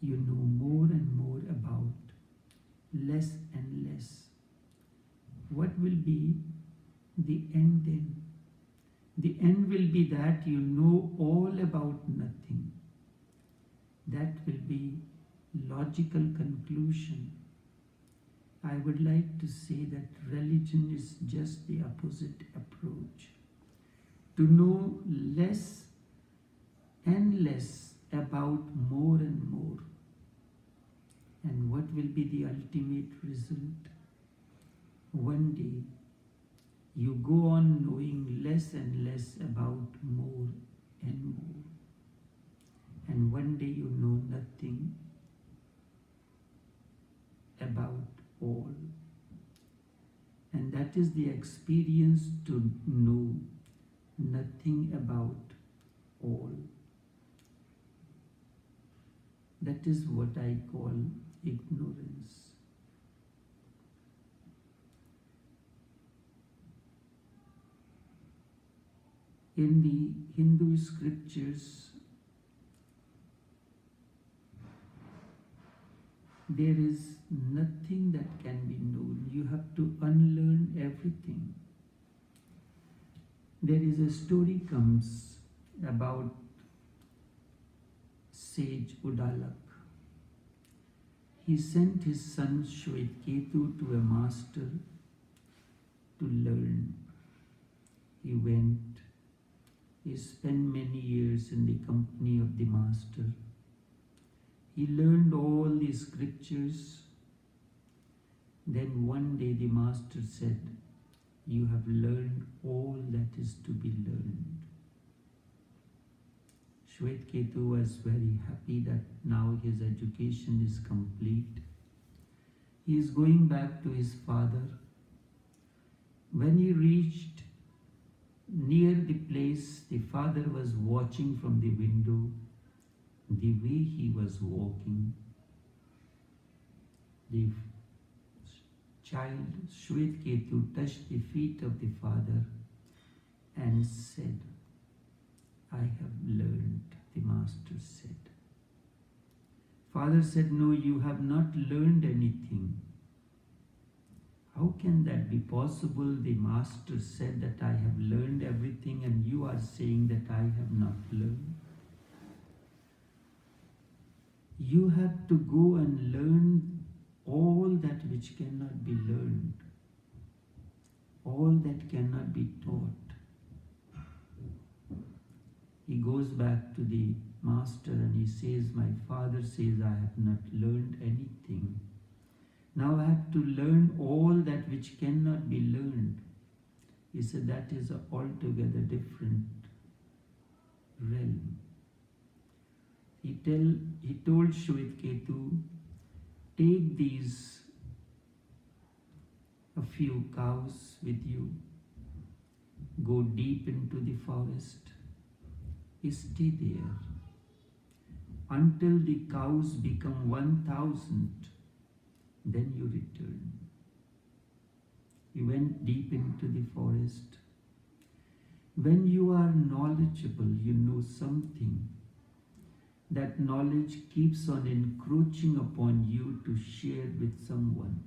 you know more and more about, less and less, what will be the end then? The end will be that you know all about nothing. That will be logical conclusion. I would like to say that religion is just the opposite approach. To know less and less about more and more. And what will be the ultimate result? One day, you go on knowing less and less about more and more. And one day you know nothing about all. And that is the experience to know nothing about all. That is what I call ignorance. In the Hindu scriptures, there is nothing that can be known. You have to unlearn everything. There is a story comes about sage Udalak. He sent his son Shwetketu to a master to learn. He went. He spent many years in the company of the master. He learned all the scriptures. Then one day the master said, "You have learned all that is to be learned." Shwetketu was very happy that now his education is complete. He is going back to his father. When he reached near the place, the father was watching from the window the way he was walking. The child Shwetketu touched the feet of the father and said, "I have learned," the master said. Father said, "No, you have not learned anything." How can that be possible? The master said that I have learned everything and you are saying that I have not learned. You have to go and learn all that which cannot be learned, all that cannot be taught. He goes back to the master and he says, "My father says I have not learned anything. Now I have to learn all that which cannot be learned." He said, "That is an altogether different realm." He told Shwetketu, "Take these a few cows with you, go deep into the forest, stay there until the cows become 1,000. Then you return." He went deep into the forest. When you are knowledgeable, you know something. That knowledge keeps on encroaching upon you to share with someone.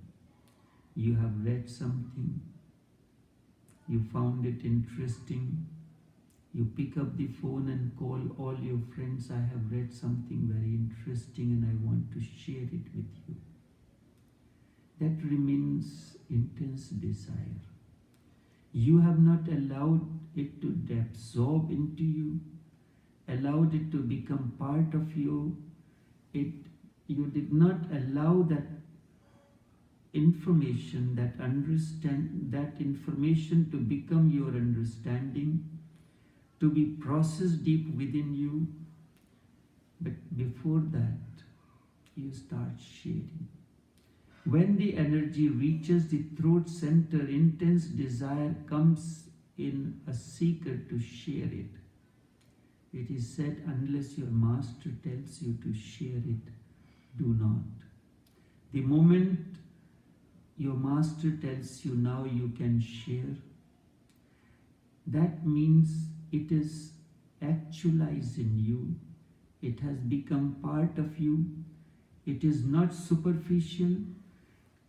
You have read something, you found it interesting, you pick up the phone and call all your friends, "I have read something very interesting and I want to share it with you." That remains intense desire. You have not allowed it to absorb into you, allowed it to become part of you. You did not allow that information, that information to become your understanding, to be processed deep within you. But before that, you start sharing. When the energy reaches the throat center, intense desire comes in a seeker to share it. It is said, unless your master tells you to share it, do not. The moment your master tells you now you can share, that means it is actualized in you. It has become part of you. It is not superficial.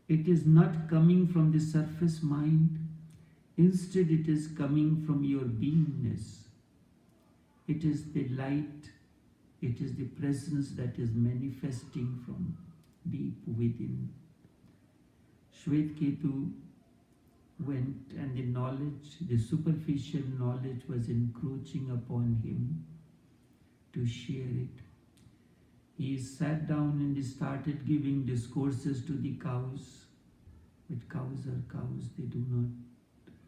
It is not coming from the surface mind. Instead, it is coming from your beingness. It is the light. It is the presence that is manifesting from deep within. Shvetketu went, and the knowledge, the superficial knowledge was encroaching upon him to share it. He sat down and he started giving discourses to the cows. But cows are cows, they do not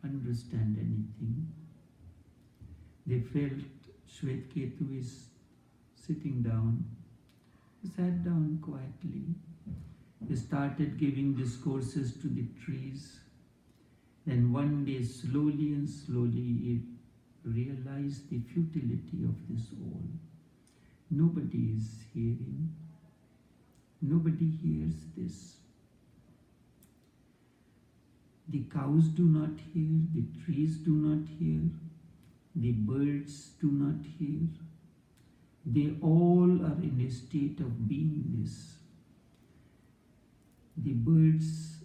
understand anything. They felt Shvetketu is sitting down. He sat down quietly. He started giving discourses to the trees. Then one day, slowly and slowly, he realized the futility of this all. Nobody is hearing. Nobody hears this. The cows do not hear, the trees do not hear, the birds do not hear. They all are in a state of beingness. The birds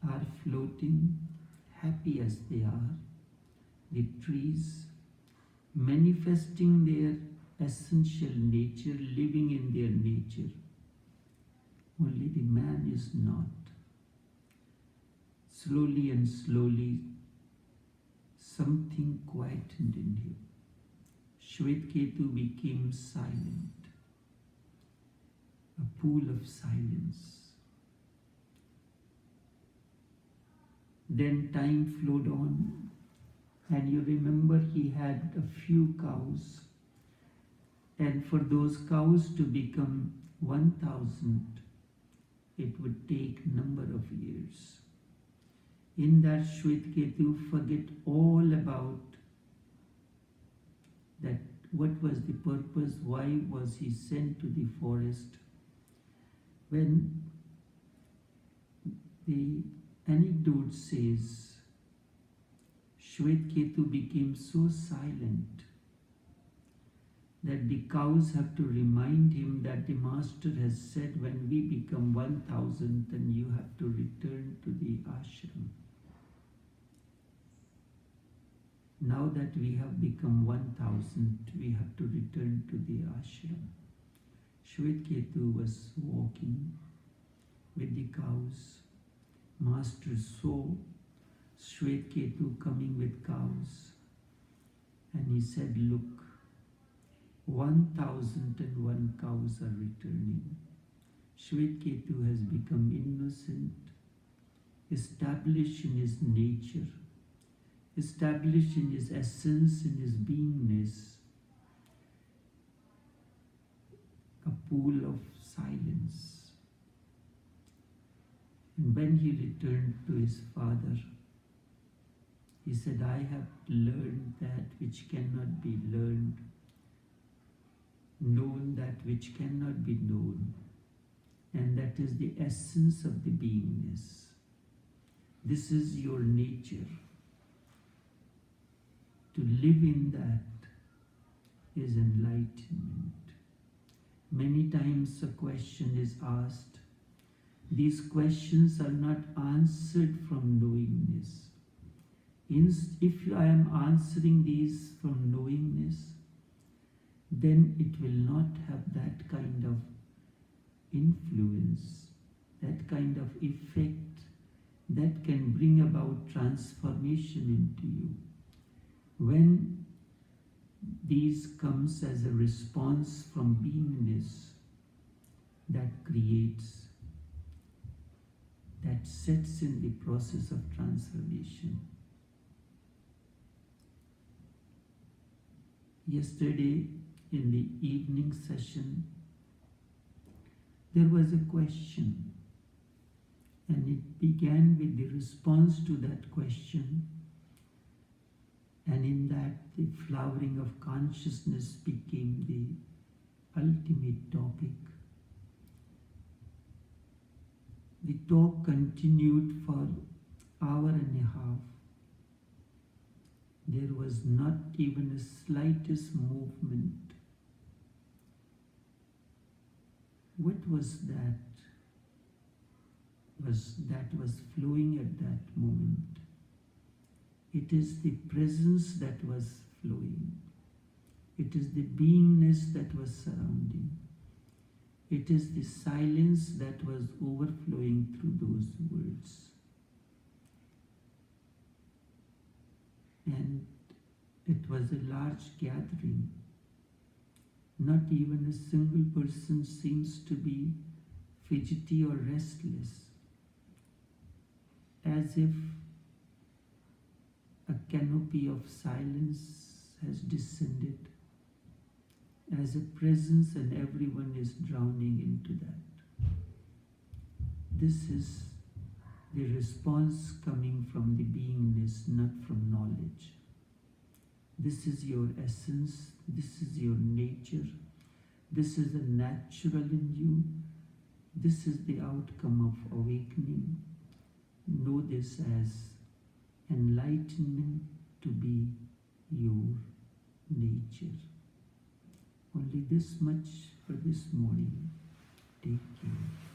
are floating, happy as they are. The trees manifesting their essential nature, living in their nature. Only the man is not. Slowly and slowly, something quietened in him. Shvetketu became silent, a pool of silence. Then time flowed on, and you remember he had a few cows, and for those cows to become 1,000, it would take number of years. In that, Shvetketu forget all about that. What was the purpose? Why was he sent to the forest? When the anecdote says, Shvetketu became so silent that the cows have to remind him that the master has said, when we become 1,000, then you have to return to the ashram. Now that we have become 1,000, we have to return to the ashram. Shvetketu was walking with the cows. Master saw Shvetketu coming with cows, and he said, look, 1,001 cows are returning. Shvetketu has become innocent, established in his nature, established in his essence, in his beingness, a pool of silence. And when he returned to his father, he said, I have learned that which cannot be learned, known that which cannot be known, and that is the essence of the beingness. This is your nature. To live in that is enlightenment. Many times a question is asked. These questions are not answered from knowingness. If I am answering these from knowingness, then it will not have that kind of influence, that kind of effect that can bring about transformation into you. When these comes as a response from beingness, that creates, that sets in the process of transformation. Yesterday, in the evening session, there was a question, and it began with the response to that question, and in that the flowering of consciousness became the ultimate topic. The talk continued for an hour and a half. There was not even a slightest movement. What was that? That was flowing at that moment? It is the presence that was flowing. It is the beingness that was surrounding. It is the silence that was overflowing through those words. And it was a large gathering. Not even a single person seems to be fidgety or restless, as if a canopy of silence has descended as a presence, and everyone is drowning into that. This is the response coming from the beingness, not from knowledge. This is your essence, this is your nature, this is the natural in you, this is the outcome of awakening. Know this as enlightenment to be your nature. Only this much for this morning. Take care.